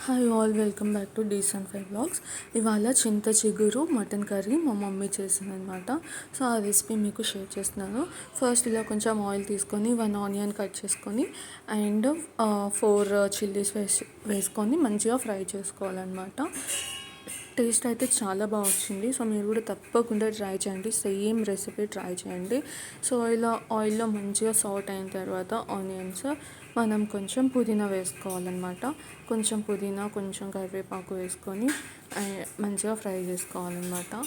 Hi all, welcome back to decent five blogs. ఇవాళ చింత చిగురు మటన్ కర్రీ మా మమ్మీ చేసిందనమాట. సో ఆ రెసిపీ మీకు షేర్ చేస్తున్నాను. ఫస్ట్ ఇలా కొంచెం ఆయిల్ తీసుకొని 1 ఆనియన్ కట్ చేసుకొని అండ్ 4 చిల్లీస్ వేసుకొని మంచిగా ఫ్రై చేసుకోవాలన్నమాట. టేస్ట్ అయితే చాలా బాగా వచ్చింది. సో మీరు కూడా తప్పకుండా ట్రై చేయండి, సేమ్ రెసిపీ ట్రై చేయండి. సో ఇలా ఆయిల్లో మంచిగా సాట్ అయిన తర్వాత ఆనియన్స్ మనం కొంచెం పుదీనా వేసుకోవాలన్నమాట. కొంచెం పుదీనా, కొంచెం కరివేపాకు వేసుకొని మంచిగా ఫ్రై చేసుకోవాలన్నమాట.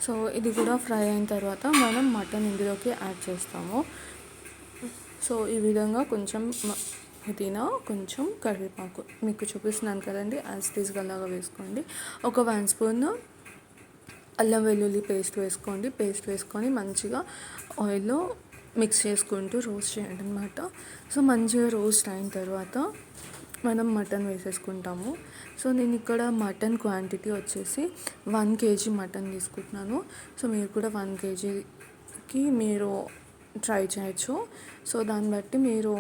సో ఇది కూడా ఫ్రై అయిన తర్వాత మనం మటన్ ఇందులోకి యాడ్ చేస్తాము. సో ఈ విధంగా కొంచెం పుదీనా, కొంచెం కరివేపాకు మీకు చూపిస్తున్నాను కదండి, యాజ్ టీజ్గా అలాగా వేసుకోండి. ఒక 1 స్పూన్ అల్లం వెల్లుల్లి పేస్ట్ వేసుకొని మంచిగా ఆయిల్లో మిక్స్ చేసుకుంటూ రోస్ట్ చేయండి అనమాట. సో మంచిగా రోస్ట్ అయిన తర్వాత మనం మటన్ వేసేసుకుంటాము. సో నేను ఇక్కడ మటన్ క్వాంటిటీ వచ్చేసి 1 kg మటన్ తీసుకుంటున్నాను. సో మీరు కూడా 1 kgకి మీరు ట్రై చేయొచ్చు. సో దాన్ని బట్టి మీరు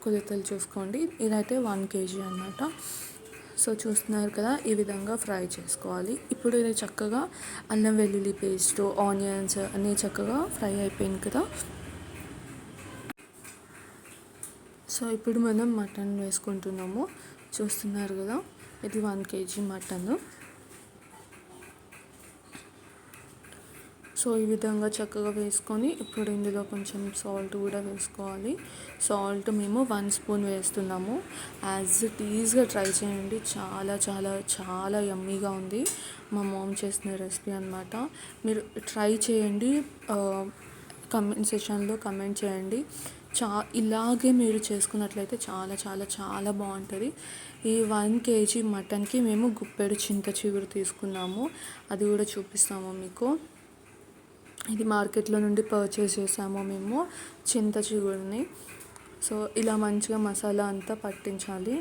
కొలతలు చూసుకోండి. ఇదైతే 1 kg అన్నమాట. సో చూస్తున్నారు కదా, ఈ విధంగా ఫ్రై చేసుకోవాలి. ఇప్పుడు ఇది చక్కగా అల్లం వెల్లుల్లి పేస్ట్, ఆనియన్స్ అన్నీ చక్కగా ఫ్రై అయిపోయింది కదా. సో ఇప్పుడు మనం మటన్ వేసుకుంటున్నాము. చూస్తున్నారు కదా, ఇది 1 kg మటన్. సో ఈ విధంగా చక్కగా వేసుకొని ఇప్పుడు ఇందులో కొంచెం సాల్ట్ కూడా వేసుకోవాలి. సాల్ట్ మేము 1 స్పూన్ వేస్తున్నాము. యాజ్ ఇట్ ఈజ్గా ట్రై చేయండి, చాలా చాలా చాలా యమ్మీగా ఉంది. మా మామ్ చేసిన రెసిపీ అనమాట. మీరు ట్రై చేయండి, కమెంట్ సెక్షన్లో కమెంట్ చేయండి. ఇలాగే మీరు చేసుకున్నట్లయితే చాలా చాలా చాలా బాగుంటుంది. ఈ 1 kg మటన్కి మేము గుప్పెడు చింత చిగురు తీసుకున్నాము. అది కూడా చూపిస్తాము మీకు. ఇది మార్కెట్లో నుండి పర్చేస్ చేసాము మేము చింత చిగురుని. సో ఇలా మంచిగా మసాలా అంతా పట్టించాలి,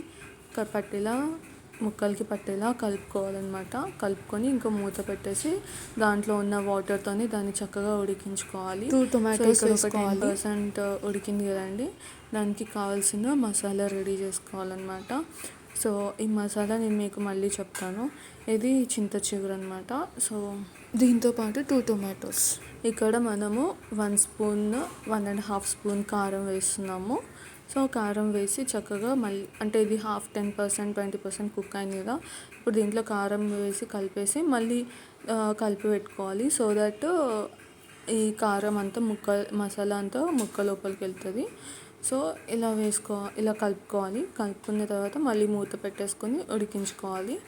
ముక్కలకి పట్టేలా కలుపుకోవాలన్నమాట. కలుపుకొని ఇంకా మూత పెట్టేసి దాంట్లో ఉన్న వాటర్తోని దాన్ని చక్కగా ఉడికించుకోవాలి. 2 టొమాటోస్ వేసుకోవాలి. 10% ఉడికింది కదండి, దానికి కావాల్సిన మసాలా రెడీ చేసుకోవాలన్నమాట. సో ఈ మసాలా నేను మీకు మళ్ళీ చెప్తాను. ఇది చింత చిగురు అనమాట. సో దీంతో పాటు 2 టొమాటోస్. ఇక్కడ మనము 1 స్పూన్ 1.5 స్పూన్ కారం వేస్తున్నాము. సో కారం వేసి చక్కగా మళ్ళీ, అంటే ఇది 10% 20% కుక్ అయింది కదా. ఇప్పుడు దీంట్లో కారం వేసి కలిపేసి మళ్ళీ కలిపి పెట్టుకోవాలి. సో దట్ ఈ కారం అంతా మసాలా అంతా ముక్క లోపలికి వెళ్తుంది. సో ఇలా కలుపుకోవాలి. కలుపుకున్న తర్వాత మళ్ళీ మూత పెట్టేసుకొని ఉడికించుకోవాలి.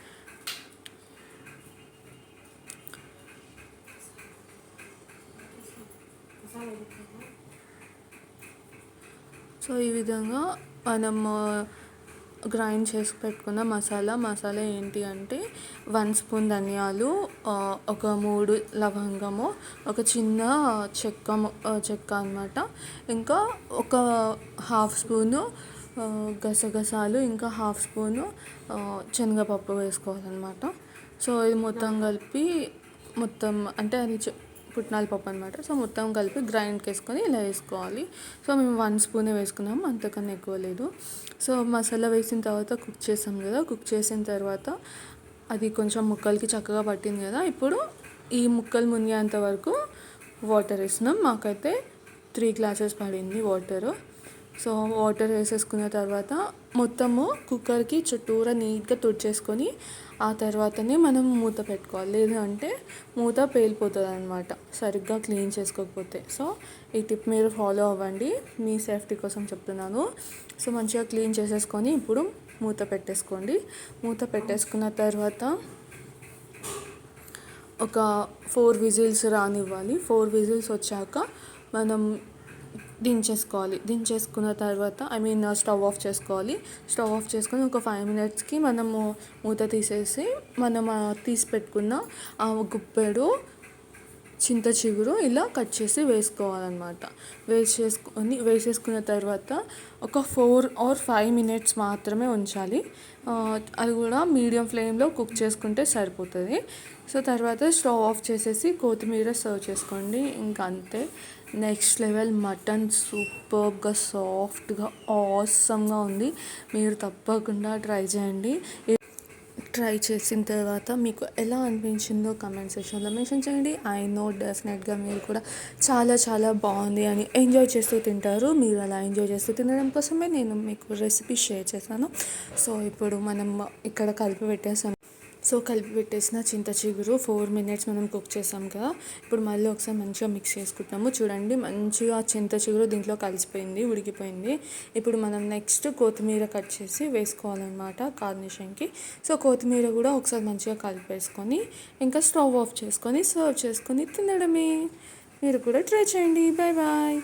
సో ఈ విధంగా మనం గ్రైండ్ చేసి పెట్టుకున్న మసాలా ఏంటి అంటే 1 స్పూన్ ధనియాలు, ఒక 3 లవంగము, ఒక చిన్న చెక్క అన్నమాట. ఇంకా ఒక 1/2 స్పూను గసగసాలు, ఇంకా 1/2 స్పూను శనగపప్పు వేసుకోవాలన్నమాట. సో ఇది మొత్తం కలిపి అంటే అది పుట్నాల పప్పు అనమాట. సో మొత్తం కలిపి గ్రైండ్కి వేసుకొని ఇలా వేసుకోవాలి. సో మేము 1 స్పూనే వేసుకున్నాము, అంతకన్నా ఎక్కువ లేదు. సో మసాలా వేసిన తర్వాత కుక్ చేసాం కదా, కుక్ చేసిన తర్వాత అది కొంచెం ముక్కలకి చక్కగా పట్టింది కదా. ఇప్పుడు ఈ ముక్కలు మునిగేంత వరకు వాటర్ వేస్తున్నాం. మాకైతే 3 గ్లాసెస్ పడింది వాటరు. సో వాటర్ వేసేసుకున్న తర్వాత మొత్తము కుక్కర్కి చుట్టూరా నీట్గా తుడిచేసుకొని ఆ తర్వాతనే మనం మూత పెట్టుకోవాలి. లేదంటే మూత పేలిపోతుంది అనమాట, సరిగ్గా క్లీన్ చేసుకోకపోతే. సో ఈ టిప్ మీరు ఫాలో అవ్వండి, మీ సేఫ్టీ కోసం చెప్తున్నాను. సో మంచిగా క్లీన్ చేసేసుకొని ఇప్పుడు మూత పెట్టేసుకోండి. మూత పెట్టేసుకున్న తర్వాత ఒక 4 విజిల్స్ రానివ్వాలి. 4 విజిల్స్ వచ్చాక మనం దించేసుకున్న తర్వాత స్టవ్ ఆఫ్ చేసుకోవాలి. స్టవ్ ఆఫ్ చేసుకొని ఒక 5 మినిట్స్కి మనము మూత తీసేసి మనం తీసి పెట్టుకున్న ఆ గుప్పెడు చింత చిగురు ఇలా కట్ చేసి వేసుకోవాలన్నమాట. వేసేసుకున్న తర్వాత ఒక 4 or 5 మినిట్స్ మాత్రమే ఉంచాలి. అది కూడా మీడియం ఫ్లేమ్లో కుక్ చేసుకుంటే సరిపోతుంది. సో తర్వాత స్టవ్ ఆఫ్ చేసేసి కొత్తిమీర సర్వ్ చేసుకోండి. ఇంకా అంతే, నెక్స్ట్ లెవెల్ మటన్ సూపర్గా, సాఫ్ట్గా, ఆసమ్గా ఉంది. మీరు తప్పకుండా ట్రై చేయండి. ట్రై చేసిన తర్వాత మీకు ఎలా అనిపించిందో కమెంట్ సెక్షన్లో మెన్షన్ చేయండి. ఐ నో డెఫినెట్గా మీరు కూడా చాలా చాలా బాగుంది అని ఎంజాయ్ చేస్తూ తింటారు. మీరు అలా ఎంజాయ్ చేస్తూ తినడం కోసమే నేను మీకు రెసిపీ షేర్ చేశాను. సో ఇప్పుడు మనం ఇక్కడ కలిపి పెట్టేసాం. సో కలిపి పెట్టేసిన చింత చిగురు 4 మినిట్స్ మనం కుక్ చేసాం కదా. ఇప్పుడు మళ్ళీ ఒకసారి మంచిగా మిక్స్ చేసుకుంటాము. చూడండి మంచిగా చింత చిగురు దీంట్లో కలిసిపోయింది, ఉడికిపోయింది. ఇప్పుడు మనం నెక్స్ట్ కొత్తిమీర కట్ చేసి వేసుకోవాలన్నమాట గార్నిషింగ్కి. సో కొత్తిమీర కూడా ఒకసారి మంచిగా కలిపేసుకొని ఇంకా స్టవ్ ఆఫ్ చేసుకొని సర్వ్ చేసుకొని తినడమే. మీరు కూడా ట్రై చేయండి. Bye bye.